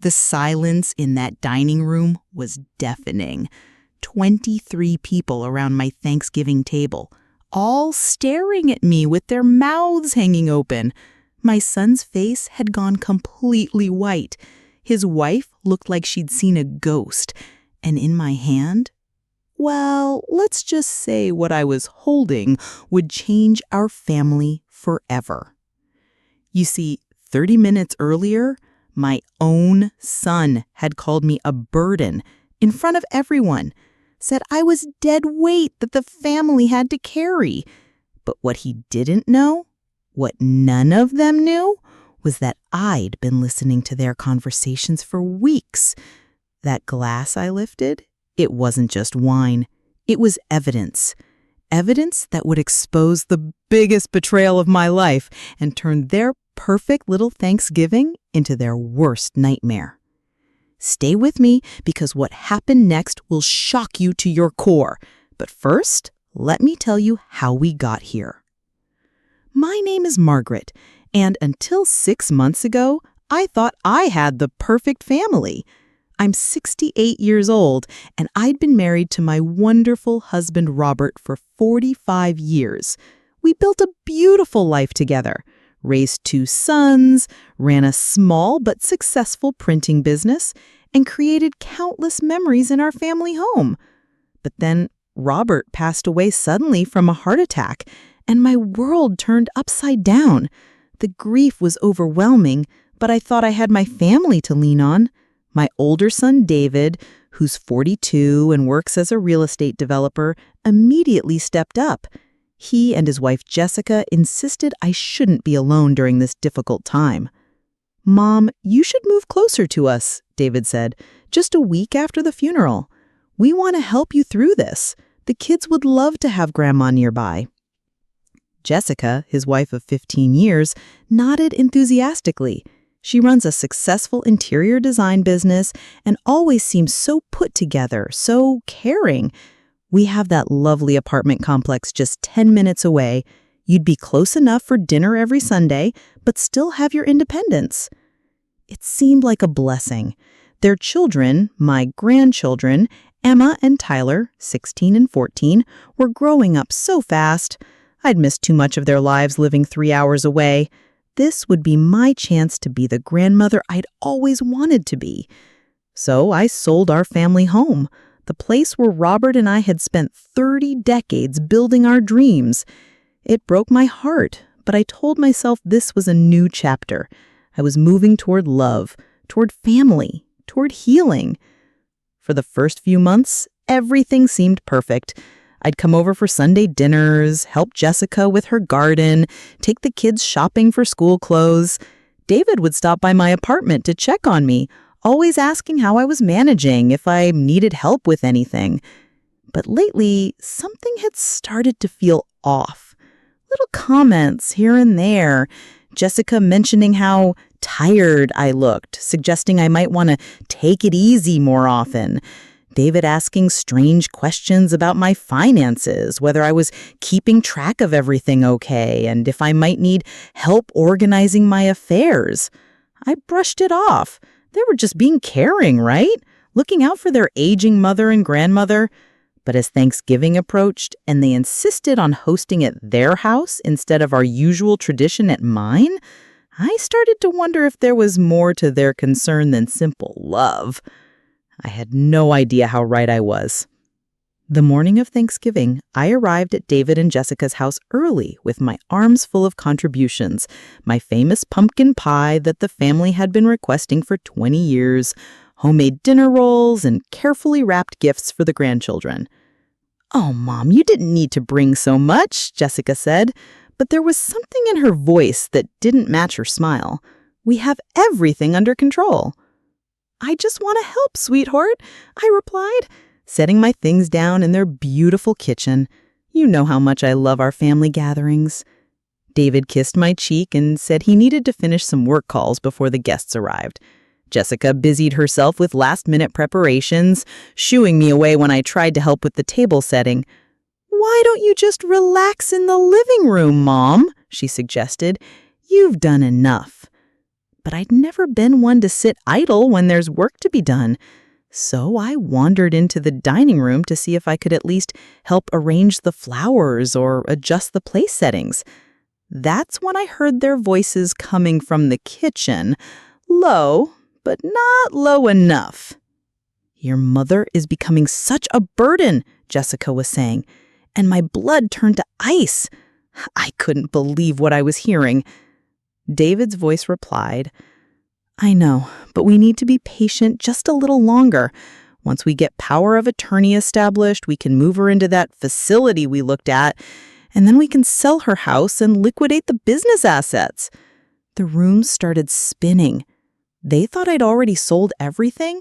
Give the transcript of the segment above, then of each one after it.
The silence in that dining room was deafening. 23 people around my Thanksgiving table, all staring at me with their mouths hanging open. My son's face had gone completely white. His wife looked like she'd seen a ghost. And in my hand, well, let's just say what I was holding would change our family forever. You see, 30 minutes earlier, my own son had called me a burden in front of everyone, said I was dead weight that the family had to carry. But what he didn't know, what none of them knew, was that I'd been listening to their conversations for weeks. That glass I lifted, it wasn't just wine. It was evidence. Evidence that would expose the biggest betrayal of my life and turn their perfect little Thanksgiving into their worst nightmare. Stay with me because what happened next will shock you to your core. But first, let me tell you how we got here. My name is Margaret, and until 6 months ago, I thought I had the perfect family. I'm 68 years old, and I'd been married to my wonderful husband Robert for 45 years. We built a beautiful life together, raised 2 sons, ran a small but successful printing business, and created countless memories in our family home. But then Robert passed away suddenly from a heart attack, and my world turned upside down. The grief was overwhelming, but I thought I had my family to lean on. My older son, David, who's 42 and works as a real estate developer, immediately stepped up. He and his wife, Jessica, insisted I shouldn't be alone during this difficult time. "Mom, you should move closer to us," David said, just a week after the funeral. "We want to help you through this. The kids would love to have Grandma nearby." Jessica, his wife of 15 years, nodded enthusiastically. She runs a successful interior design business and always seems so put together, so caring. "We have that lovely apartment complex just 10 minutes away. You'd be close enough for dinner every Sunday, but still have your independence." It seemed like a blessing. Their children, my grandchildren, Emma and Tyler, 16 and 14, were growing up so fast. I'd missed too much of their lives living 3 hours away. This would be my chance to be the grandmother I'd always wanted to be. So I sold our family home, the place where Robert and I had spent 30 decades building our dreams. It broke my heart, but I told myself this was a new chapter. I was moving toward love, toward family, toward healing. For the first few months, everything seemed perfect. I'd come over for Sunday dinners, help Jessica with her garden, take the kids shopping for school clothes. David would stop by my apartment to check on me, always asking how I was managing, if I needed help with anything. But lately, something had started to feel off. Little comments here and there. Jessica mentioning how tired I looked, suggesting I might want to take it easy more often. David asking strange questions about my finances, whether I was keeping track of everything okay, and if I might need help organizing my affairs. I brushed it off. They were just being caring, right? Looking out for their aging mother and grandmother. But as Thanksgiving approached and they insisted on hosting at their house instead of our usual tradition at mine, I started to wonder if there was more to their concern than simple love. I had no idea how right I was. The morning of Thanksgiving, I arrived at David and Jessica's house early with my arms full of contributions, my famous pumpkin pie that the family had been requesting for 20 years, homemade dinner rolls, and carefully wrapped gifts for the grandchildren. "Oh, Mom, you didn't need to bring so much," Jessica said, but there was something in her voice that didn't match her smile. "We have everything under control." "I just want to help, sweetheart," I replied, setting my things down in their beautiful kitchen. You know how much I love our family gatherings. David kissed my cheek and said he needed to finish some work calls before the guests arrived. Jessica busied herself with last-minute preparations, shooing me away when I tried to help with the table setting. "Why don't you just relax in the living room, Mom?" she suggested. "You've done enough." but I'd never been one to sit idle when there's work to be done. So I wandered into the dining room to see if I could at least help arrange the flowers or adjust the place settings. That's when I heard their voices coming from the kitchen, low, but not low enough. "Your mother is becoming such a burden," Jessica was saying, and my blood turned to ice. I couldn't believe what I was hearing. David's voice replied, "I know, but we need to be patient just a little longer. Once we get power of attorney established, we can move her into that facility we looked at, and then we can sell her house and liquidate the business assets." The room started spinning. They thought I'd already sold everything,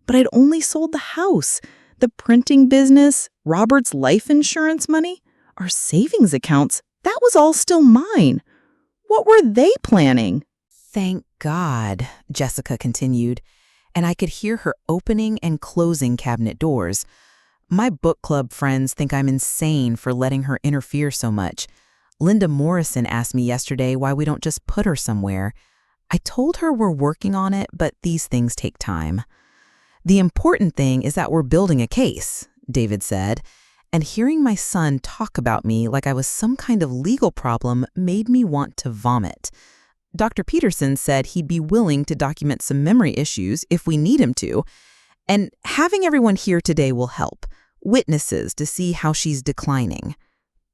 but I'd only sold the house, the printing business, Robert's life insurance money, our savings accounts. That was all still mine. What were they planning? "Thank God," Jessica continued, and I could hear her opening and closing cabinet doors. My book club friends think I'm insane for letting her interfere so much. Linda Morrison asked me yesterday why we don't just put her somewhere. I told her we're working on it, but these things take time. "The important thing is that we're building a case," David said, and hearing my son talk about me like I was some kind of legal problem made me want to vomit. Dr. Peterson said he'd be willing to document some memory issues if we need him to, and having everyone here today will help. Witnesses to see how she's declining.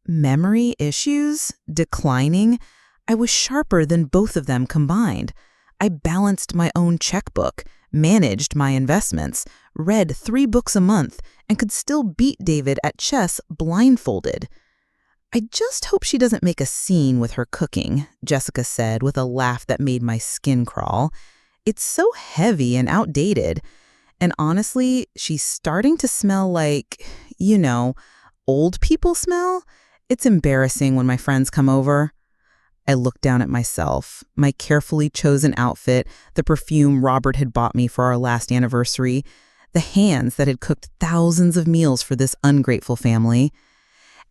Memory issues? Declining? I was sharper than both of them combined. I balanced my own checkbook, managed my investments, read 3 books a month, and could still beat David at chess blindfolded. "I just hope she doesn't make a scene with her cooking," Jessica said with a laugh that made my skin crawl. "It's so heavy and outdated. And honestly, she's starting to smell like, old people smell. It's embarrassing when my friends come over." I looked down at myself, my carefully chosen outfit, the perfume Robert had bought me for our last anniversary, the hands that had cooked thousands of meals for this ungrateful family.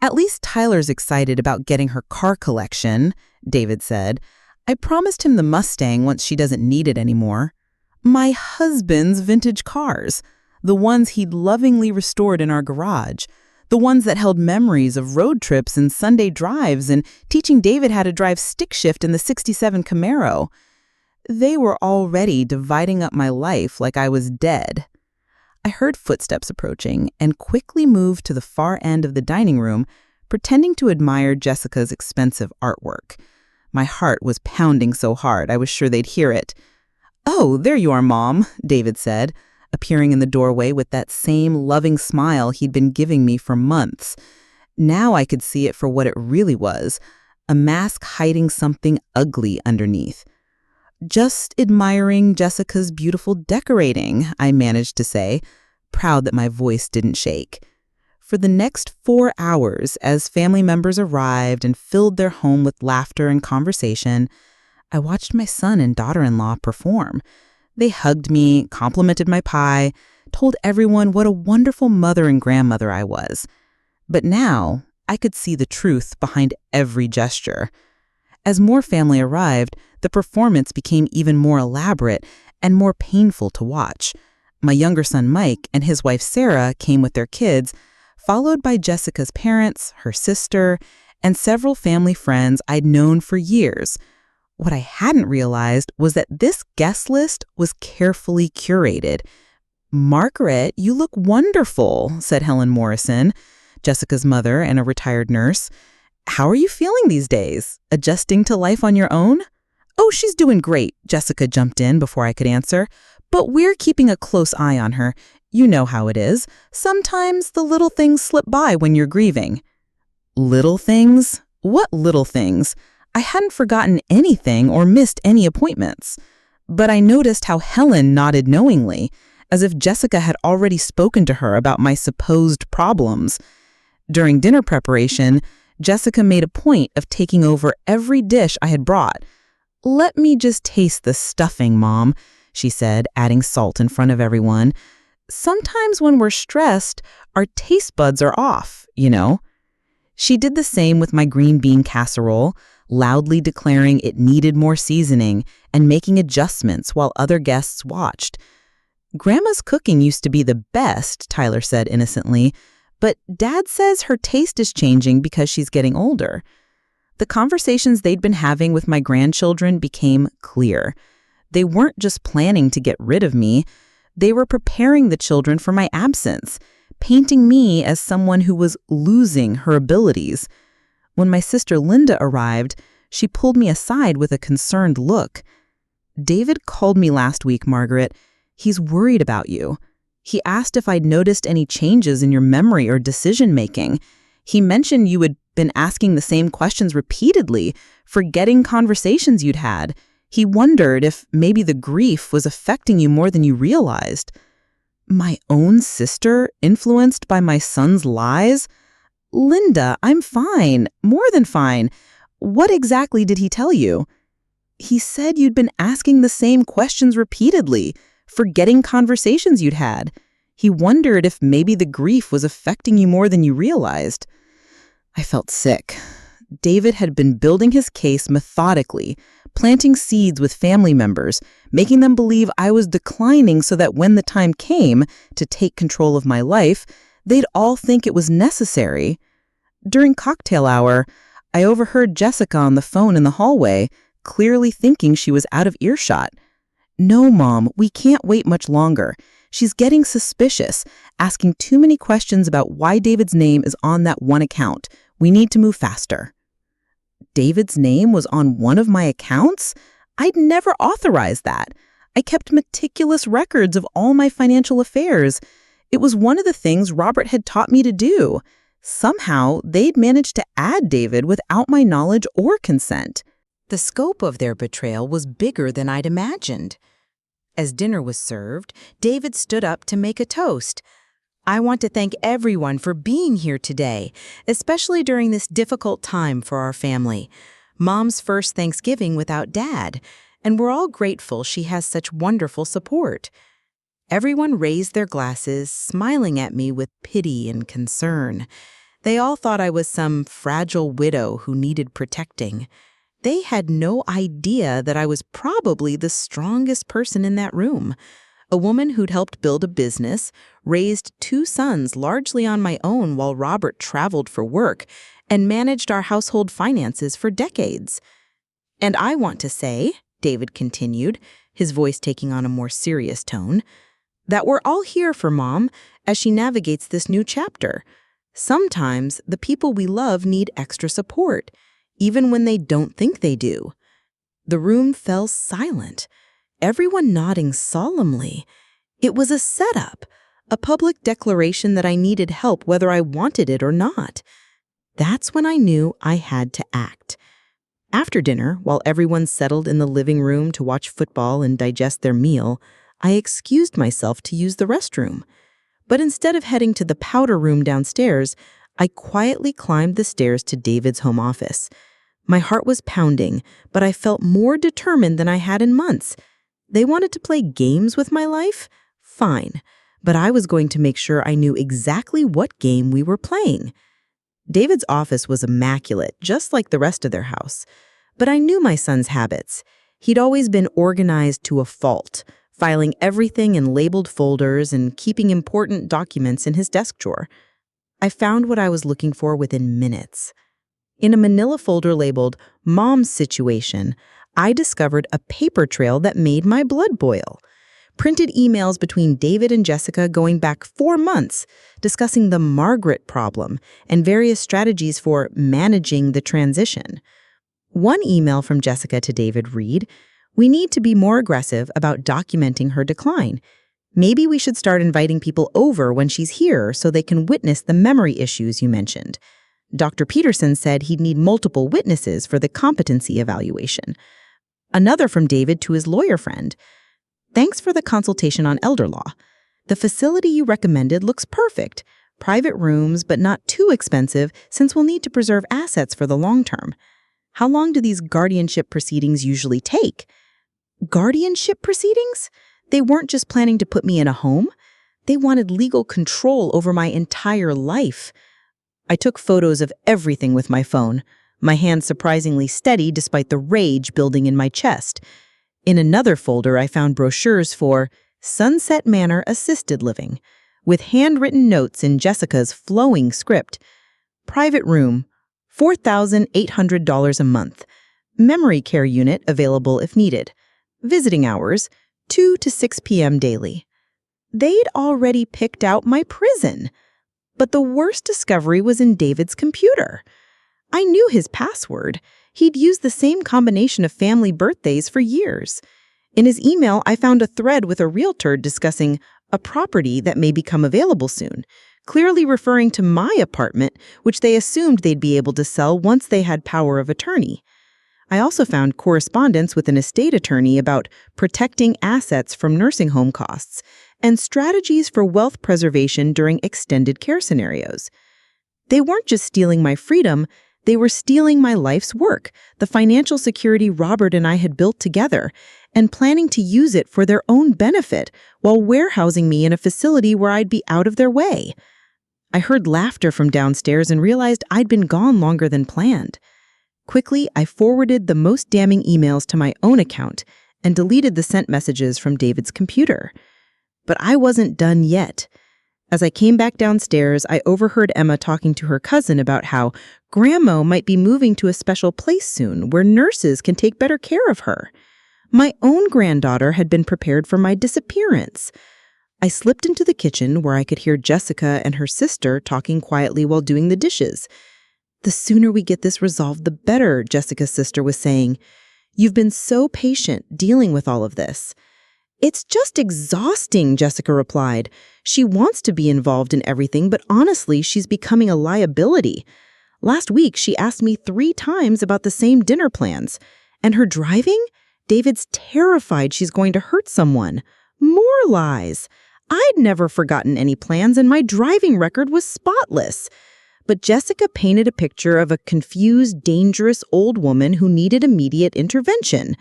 "At least Tyler's excited about getting her car collection," David said. "I promised him the Mustang once she doesn't need it anymore. My husband's vintage cars, the ones he'd lovingly restored in our garage, the ones that held memories of road trips and Sunday drives and teaching David how to drive stick shift in the '67 Camaro. They were already dividing up my life like I was dead." I heard footsteps approaching and quickly moved to the far end of the dining room, pretending to admire Jessica's expensive artwork. My heart was pounding so hard I was sure they'd hear it. "Oh, there you are, Mom," David said, appearing in the doorway with that same loving smile he'd been giving me for months. Now I could see it for what it really was, a mask hiding something ugly underneath. "Just admiring Jessica's beautiful decorating," I managed to say, proud that my voice didn't shake. For the next 4 hours, as family members arrived and filled their home with laughter and conversation, I watched my son and daughter-in-law perform. They hugged me, complimented my pie, told everyone what a wonderful mother and grandmother I was. But now, I could see the truth behind every gesture. As more family arrived, the performance became even more elaborate and more painful to watch. My younger son Mike and his wife Sarah came with their kids, followed by Jessica's parents, her sister, and several family friends I'd known for years. What I hadn't realized was that this guest list was carefully curated. "Margaret, you look wonderful," said Helen Morrison, Jessica's mother and a retired nurse. "How are you feeling these days? Adjusting to life on your own?" "Oh, she's doing great," Jessica jumped in before I could answer. "But we're keeping a close eye on her. You know how it is. Sometimes the little things slip by when you're grieving." Little things? What little things? I hadn't forgotten anything or missed any appointments. But I noticed how Helen nodded knowingly, as if Jessica had already spoken to her about my supposed problems. During dinner preparation, Jessica made a point of taking over every dish I had brought. "Let me just taste the stuffing, Mom," she said, adding salt in front of everyone. "Sometimes when we're stressed, our taste buds are off, you know." She did the same with my green bean casserole, loudly declaring it needed more seasoning and making adjustments while other guests watched. "Grandma's cooking used to be the best," Tyler said innocently, "but Dad says her taste is changing because she's getting older." The conversations they'd been having with my grandchildren became clear. They weren't just planning to get rid of me. They were preparing the children for my absence, painting me as someone who was losing her abilities. When my sister Linda arrived, she pulled me aside with a concerned look. "David called me last week, Margaret. He's worried about you. He asked if I'd noticed any changes in your memory or decision-making. He mentioned you had been asking the same questions repeatedly, forgetting conversations you'd had. He wondered if maybe the grief was affecting you more than you realized." My own sister, influenced by my son's lies? "Linda, I'm fine, more than fine. What exactly did he tell you?" "He said you'd been asking the same questions repeatedly, forgetting conversations you'd had. He wondered if maybe the grief was affecting you more than you realized." I felt sick. David had been building his case methodically, planting seeds with family members, making them believe I was declining so that when the time came to take control of my life, they'd all think it was necessary. During cocktail hour, I overheard Jessica on the phone in the hallway, clearly thinking she was out of earshot. "No, Mom, we can't wait much longer. She's getting suspicious, asking too many questions about why David's name is on that one account. We need to move faster." David's name was on one of my accounts? I'd never authorized that. I kept meticulous records of all my financial affairs. It was one of the things Robert had taught me to do. Somehow, they'd managed to add David without my knowledge or consent. The scope of their betrayal was bigger than I'd imagined. As dinner was served, David stood up to make a toast. "I want to thank everyone for being here today, especially during this difficult time for our family. Mom's first Thanksgiving without Dad, and we're all grateful she has such wonderful support." Everyone raised their glasses, smiling at me with pity and concern. They all thought I was some fragile widow who needed protecting. They had no idea that I was probably the strongest person in that room. A woman who'd helped build a business, raised 2 sons largely on my own while Robert traveled for work, and managed our household finances for decades. "And I want to say," David continued, his voice taking on a more serious tone, "that we're all here for Mom as she navigates this new chapter. Sometimes the people we love need extra support, even when they don't think they do." The room fell silent, everyone nodding solemnly. It was a setup, a public declaration that I needed help whether I wanted it or not. That's when I knew I had to act. After dinner, while everyone settled in the living room to watch football and digest their meal, I excused myself to use the restroom. But instead of heading to the powder room downstairs, I quietly climbed the stairs to David's home office. My heart was pounding, but I felt more determined than I had in months. They wanted to play games with my life? Fine, but I was going to make sure I knew exactly what game we were playing. David's office was immaculate, just like the rest of their house. But I knew my son's habits. He'd always been organized to a fault, filing everything in labeled folders and keeping important documents in his desk drawer. I found what I was looking for within minutes. In a manila folder labeled Mom's Situation, I discovered a paper trail that made my blood boil. Printed emails between David and Jessica going back 4 months, discussing the Margaret problem and various strategies for managing the transition. One email from Jessica to David read, "We need to be more aggressive about documenting her decline. Maybe we should start inviting people over when she's here so they can witness the memory issues you mentioned. Dr. Peterson said he'd need multiple witnesses for the competency evaluation." Another from David to his lawyer friend. "Thanks for the consultation on elder law. The facility you recommended looks perfect. Private rooms, but not too expensive since we'll need to preserve assets for the long term. How long do these guardianship proceedings usually take?" Guardianship proceedings? They weren't just planning to put me in a home. They wanted legal control over my entire life. I took photos of everything with my phone. my hand surprisingly steady despite the rage building in my chest. In another folder, I found brochures for Sunset Manor Assisted Living, with handwritten notes in Jessica's flowing script. Private room, $4,800 a month. Memory care unit available if needed. Visiting hours, 2 to 6 p.m. daily. They'd already picked out my prison. But the worst discovery was in David's computer. I knew his password. He'd used the same combination of family birthdays for years. In his email, I found a thread with a realtor discussing a property that may become available soon, clearly referring to my apartment, which they assumed they'd be able to sell once they had power of attorney. I also found correspondence with an estate attorney about protecting assets from nursing home costs and strategies for wealth preservation during extended care scenarios. They weren't just stealing my freedom, they were stealing my life's work, the financial security Robert and I had built together, and planning to use it for their own benefit while warehousing me in a facility where I'd be out of their way. I heard laughter from downstairs and realized I'd been gone longer than planned. Quickly, I forwarded the most damning emails to my own account and deleted the sent messages from David's computer. But I wasn't done yet. As I came back downstairs, I overheard Emma talking to her cousin about how Grandma might be moving to a special place soon where nurses can take better care of her. My own granddaughter had been prepared for my disappearance. I slipped into the kitchen where I could hear Jessica and her sister talking quietly while doing the dishes. "The sooner we get this resolved, the better," Jessica's sister was saying. "You've been so patient dealing with all of this." "It's just exhausting," Jessica replied. "She wants to be involved in everything, but honestly, she's becoming a liability. Last week, she asked me 3 times about the same dinner plans. And her driving? David's terrified she's going to hurt someone. More lies. I'd never forgotten any plans, and my driving record was spotless." But Jessica painted a picture of a confused, dangerous old woman who needed immediate intervention.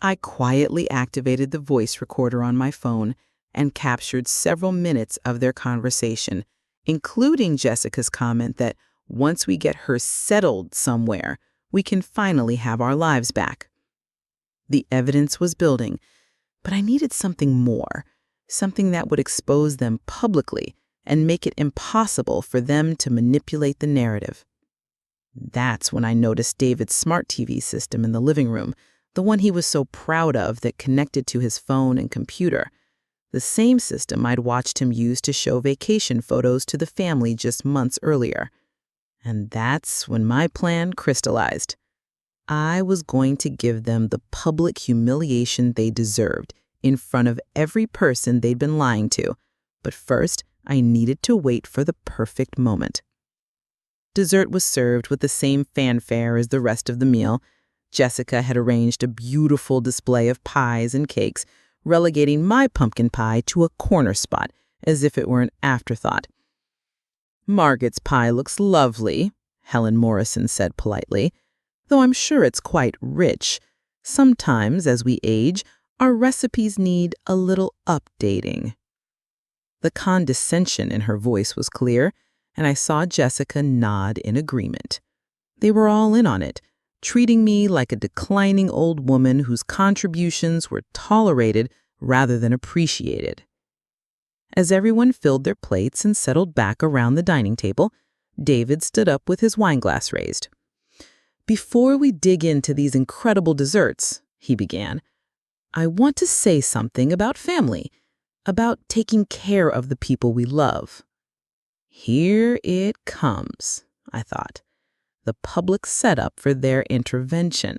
I quietly activated the voice recorder on my phone and captured several minutes of their conversation, including Jessica's comment that once we get her settled somewhere, we can finally have our lives back. The evidence was building, but I needed something more, something that would expose them publicly and make it impossible for them to manipulate the narrative. That's when I noticed David's smart TV system in the living room, the one he was so proud of that connected to his phone and computer. The same system I'd watched him use to show vacation photos to the family just months earlier. And that's when my plan crystallized. I was going to give them the public humiliation they deserved in front of every person they'd been lying to. But first, I needed to wait for the perfect moment. Dessert was served with the same fanfare as the rest of the meal. Jessica had arranged a beautiful display of pies and cakes, relegating my pumpkin pie to a corner spot, as if it were an afterthought. "Margaret's pie looks lovely," Helen Morrison said politely, "though I'm sure it's quite rich. Sometimes, as we age, our recipes need a little updating." The condescension in her voice was clear, and I saw Jessica nod in agreement. They were all in on it, treating me like a declining old woman whose contributions were tolerated rather than appreciated. As everyone filled their plates and settled back around the dining table, David stood up with his wineglass raised. "Before we dig into these incredible desserts," he began, "I want to say something about family, about taking care of the people we love." Here it comes, I thought, the public setup for their intervention.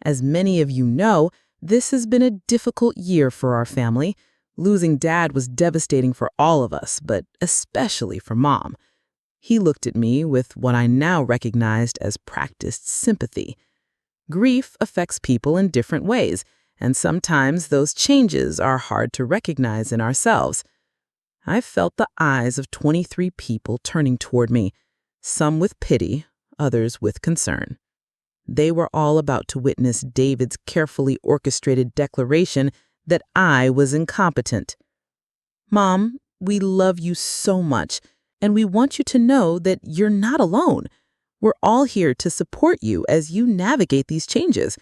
As many of you know, this has been a difficult year for our family. Losing Dad was devastating for all of us, but especially for Mom. He looked at me with what I now recognized as practiced sympathy. Grief affects people in different ways, and sometimes those changes are hard to recognize in ourselves. I felt the eyes of 23 people turning toward me, some with pity, others with concern. They were all about to witness David's carefully orchestrated declaration that I was incompetent. "Mom, we love you so much, and we want you to know that you're not alone. We're all here to support you as you navigate these changes.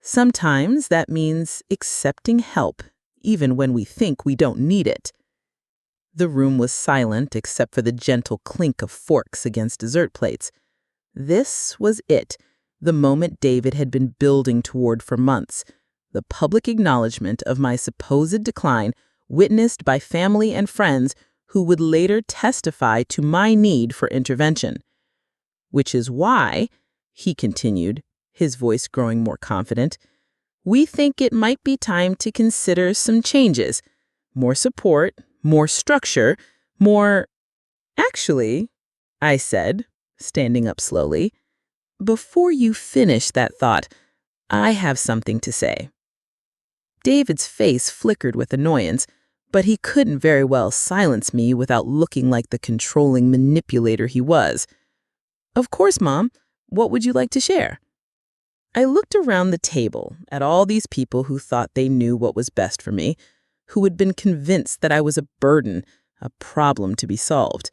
Sometimes that means accepting help, even when we think we don't need it." The room was silent except for the gentle clink of forks against dessert plates. This was it, the moment David had been building toward for months, the public acknowledgement of my supposed decline, witnessed by family and friends who would later testify to my need for intervention. "Which is why," he continued, his voice growing more confident, "we think it might be time to consider some changes. More support, more structure, more—" "Actually," I said, standing up slowly, "before you finish that thought, I have something to say." David's face flickered with annoyance, but he couldn't very well silence me without looking like the controlling manipulator he was. "Of course, Mom. What would you like to share?" I looked around the table at all these people who thought they knew what was best for me, who had been convinced that I was a burden, a problem to be solved.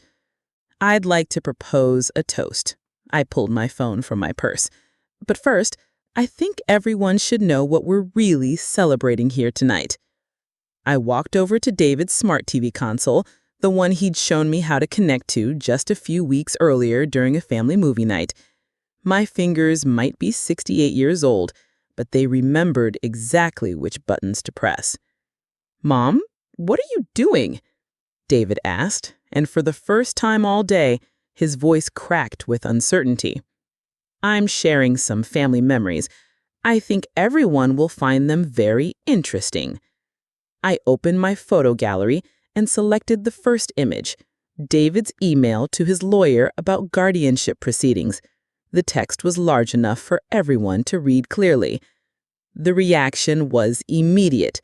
"I'd like to propose a toast." I pulled my phone from my purse. "But first, I think everyone should know what we're really celebrating here tonight." I walked over to David's smart TV console, the one he'd shown me how to connect to just a few weeks earlier during a family movie night. My fingers might be 68 years old, but they remembered exactly which buttons to press. "Mom, what are you doing?" David asked, and for the first time all day, his voice cracked with uncertainty. "I'm sharing some family memories. I think everyone will find them very interesting." I opened my photo gallery and selected the first image, David's email to his lawyer about guardianship proceedings. The text was large enough for everyone to read clearly. The reaction was immediate.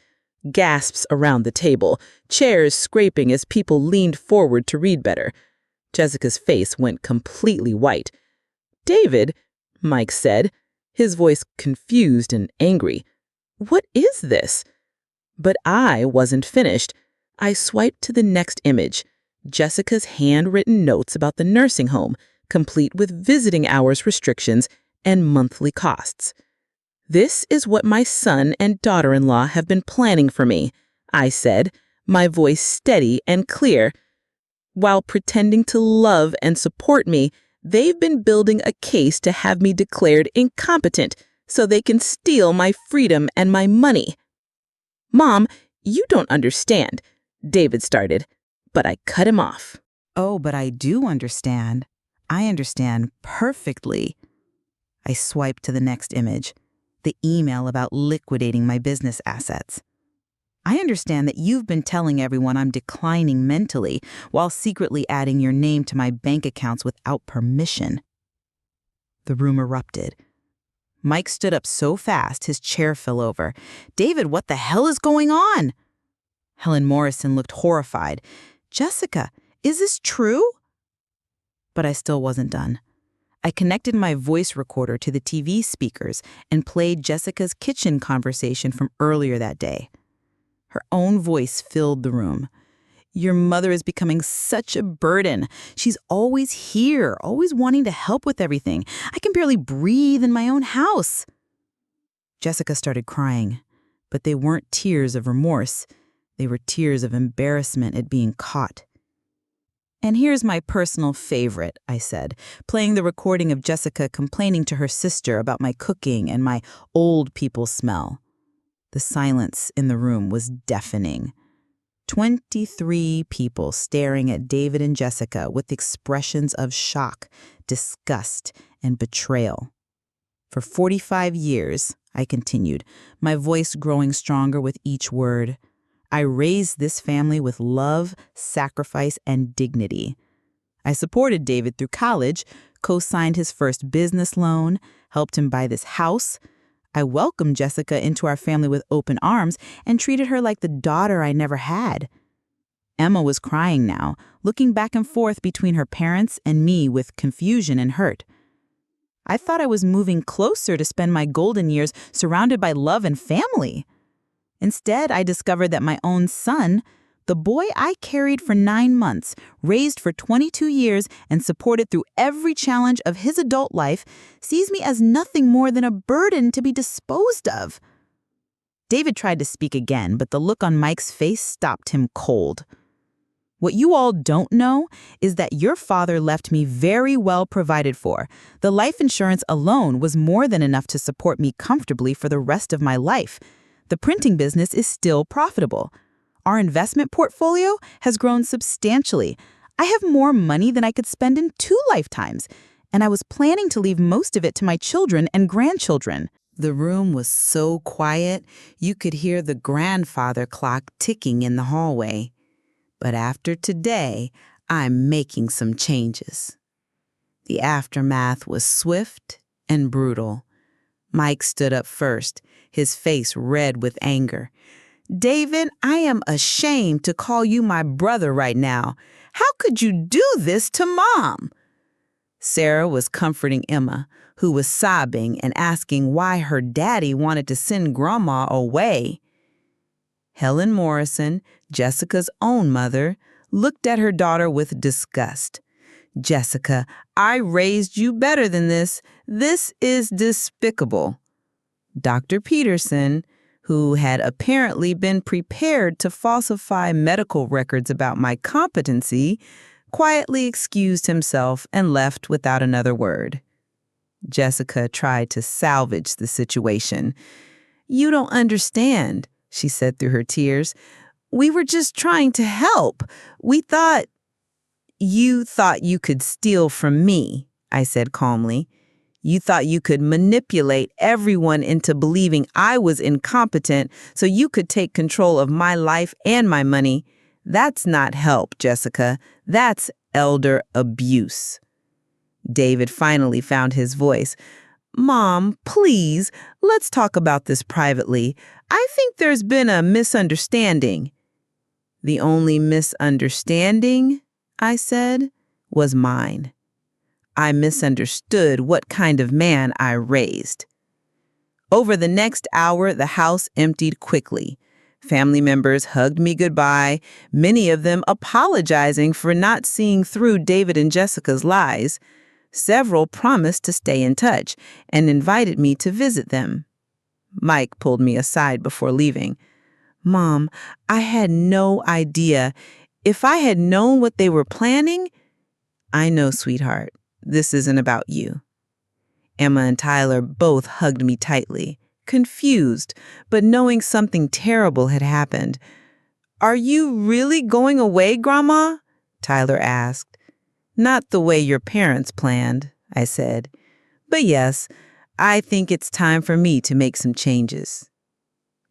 Gasps around the table, chairs scraping as people leaned forward to read better. Jessica's face went completely white. "David," Mike said, his voice confused and angry, "what is this?" But I wasn't finished. I swiped to the next image, Jessica's handwritten notes about the nursing home, complete with visiting hours restrictions and monthly costs. "This is what my son and daughter-in-law have been planning for me," I said, my voice steady and clear. "While pretending to love and support me, they've been building a case to have me declared incompetent so they can steal my freedom and my money." "Mom, you don't understand," David started, but I cut him off. "Oh, but I do understand. I understand perfectly." I swiped to the next image, the email about liquidating my business assets. "I understand that you've been telling everyone I'm declining mentally while secretly adding your name to my bank accounts without permission." The room erupted. Mike stood up so fast his chair fell over. "David, what the hell is going on?" Helen Morrison looked horrified. "Jessica, is this true?" But I still wasn't done. I connected my voice recorder to the TV speakers and played Jessica's kitchen conversation from earlier that day. Her own voice filled the room. "Your mother is becoming such a burden. She's always here, always wanting to help with everything. I can barely breathe in my own house." Jessica started crying, but they weren't tears of remorse. They were tears of embarrassment at being caught. "And here's my personal favorite," I said, playing the recording of Jessica complaining to her sister about my cooking and my old people smell. The silence in the room was deafening. 23 people staring at David and Jessica with expressions of shock, disgust, and betrayal. "For 45 years," I continued, my voice growing stronger with each word, "I raised this family with love, sacrifice, and dignity. I supported David through college, co-signed his first business loan, helped him buy this house. I welcomed Jessica into our family with open arms and treated her like the daughter I never had." Emma was crying now, looking back and forth between her parents and me with confusion and hurt. "I thought I was moving closer to spend my golden years surrounded by love and family. Instead, I discovered that my own son, The boy I carried for 9 months, raised for 22 years, and supported through every challenge of his adult life, sees me as nothing more than a burden to be disposed of. David tried to speak again, but the look on Mike's face stopped him cold. What you all don't know is that your father left me very well provided for. The life insurance alone was more than enough to support me comfortably for the rest of my life. The printing business is still profitable. Our investment portfolio has grown substantially. I have more money than I could spend in 2 lifetimes, and I was planning to leave most of it to my children and grandchildren. The room was so quiet, you could hear the grandfather clock ticking in the hallway. But after today, I'm making some changes. The aftermath was swift and brutal. Mike stood up first, his face red with anger. "David, I am ashamed to call you my brother right now. How could you do this to Mom?" Sarah was comforting Emma, who was sobbing and asking why her daddy wanted to send Grandma away. Helen Morrison, Jessica's own mother, looked at her daughter with disgust. "Jessica, I raised you better than this. This is despicable." Dr. Peterson, who had apparently been prepared to falsify medical records about my competency, quietly excused himself and left without another word. Jessica tried to salvage the situation. "You don't understand," she said through her tears. "We were just trying to help. We thought—" "You thought you could steal from me," I said calmly. "You thought you could manipulate everyone into believing I was incompetent so you could take control of my life and my money. That's not help, Jessica. That's elder abuse." David finally found his voice. "Mom, please, let's talk about this privately. I think there's been a misunderstanding." "The only misunderstanding," I said, "was mine. I misunderstood what kind of man I raised." Over the next hour, the house emptied quickly. Family members hugged me goodbye, many of them apologizing for not seeing through David and Jessica's lies. Several promised to stay in touch and invited me to visit them. Mike pulled me aside before leaving. "Mom, I had no idea. If I had known what they were planning—" "I know, sweetheart. This isn't about you." Emma and Tyler both hugged me tightly, confused, but knowing something terrible had happened. "Are you really going away, Grandma?" Tyler asked. "Not the way your parents planned," I said. "But yes, I think it's time for me to make some changes."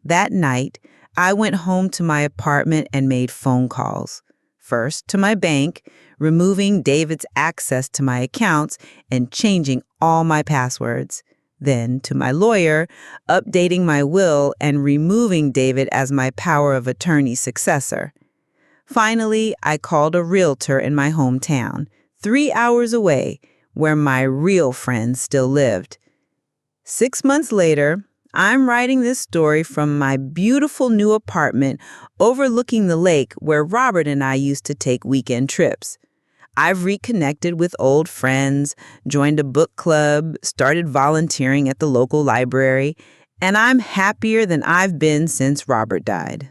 That night, I went home to my apartment and made phone calls. First to my bank, removing David's access to my accounts and changing all my passwords. Then to my lawyer, updating my will and removing David as my power of attorney successor. Finally, I called a realtor in my hometown, 3 hours away, where my real friends still lived. 6 months later, I'm writing this story from my beautiful new apartment overlooking the lake where Robert and I used to take weekend trips. I've reconnected with old friends, joined a book club, started volunteering at the local library, and I'm happier than I've been since Robert died.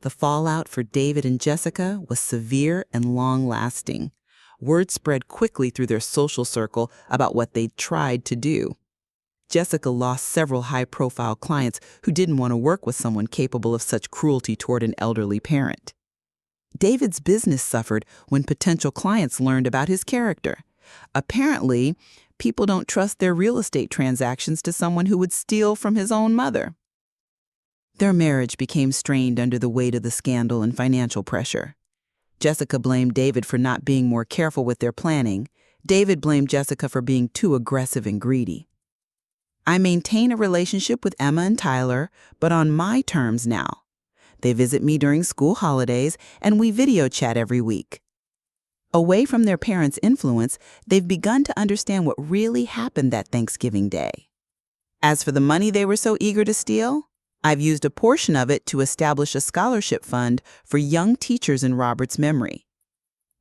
The fallout for David and Jessica was severe and long-lasting. Word spread quickly through their social circle about what they'd tried to do. Jessica lost several high-profile clients who didn't want to work with someone capable of such cruelty toward an elderly parent. David's business suffered when potential clients learned about his character. Apparently, people don't trust their real estate transactions to someone who would steal from his own mother. Their marriage became strained under the weight of the scandal and financial pressure. Jessica blamed David for not being more careful with their planning. David blamed Jessica for being too aggressive and greedy. I maintain a relationship with Emma and Tyler, but on my terms now. They visit me during school holidays, and we video chat every week. Away from their parents' influence, they've begun to understand what really happened that Thanksgiving Day. As for the money they were so eager to steal, I've used a portion of it to establish a scholarship fund for young teachers in Robert's memory.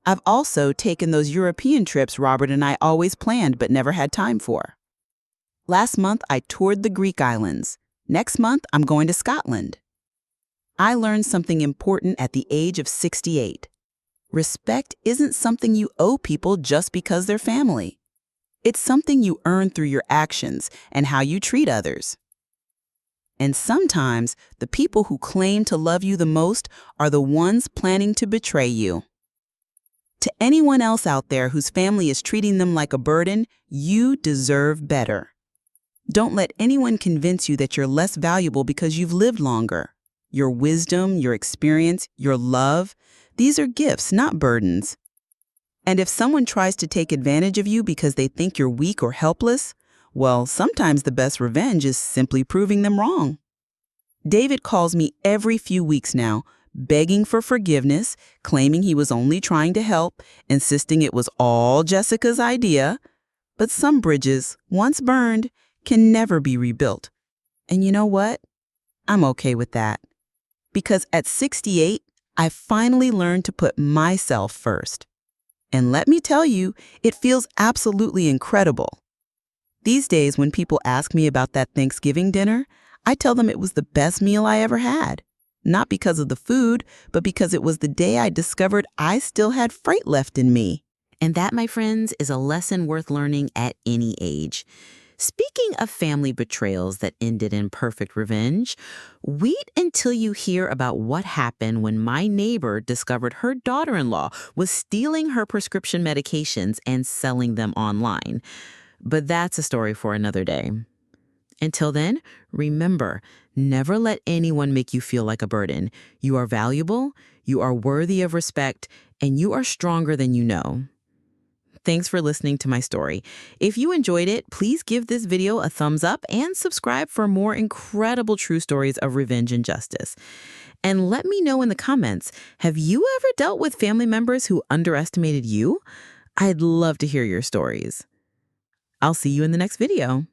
I've also taken those European trips Robert and I always planned but never had time for. Last month, I toured the Greek islands. Next month, I'm going to Scotland. I learned something important at the age of 68. Respect isn't something you owe people just because they're family. It's something you earn through your actions and how you treat others. And sometimes, the people who claim to love you the most are the ones planning to betray you. To anyone else out there whose family is treating them like a burden, you deserve better. Don't let anyone convince you that you're less valuable because you've lived longer. Your wisdom, your experience, your love, these are gifts, not burdens. And if someone tries to take advantage of you because they think you're weak or helpless, well, sometimes the best revenge is simply proving them wrong. David calls me every few weeks now, begging for forgiveness, claiming he was only trying to help, insisting it was all Jessica's idea. But some bridges, once burned, can never be rebuilt. And you know what? I'm okay with that. Because at 68, I finally learned to put myself first. And let me tell you, it feels absolutely incredible. These days, when people ask me about that Thanksgiving dinner, I tell them it was the best meal I ever had. Not because of the food, but because it was the day I discovered I still had freight left in me. And that, my friends, is a lesson worth learning at any age. Speaking of family betrayals that ended in perfect revenge, wait until you hear about what happened when my neighbor discovered her daughter-in-law was stealing her prescription medications and selling them online. But that's a story for another day. Until then, remember, never let anyone make you feel like a burden. You are valuable, you are worthy of respect, and you are stronger than you know. Thanks for listening to my story. If you enjoyed it, please give this video a thumbs up and subscribe for more incredible true stories of revenge and justice. And let me know in the comments, have you ever dealt with family members who underestimated you? I'd love to hear your stories. I'll see you in the next video.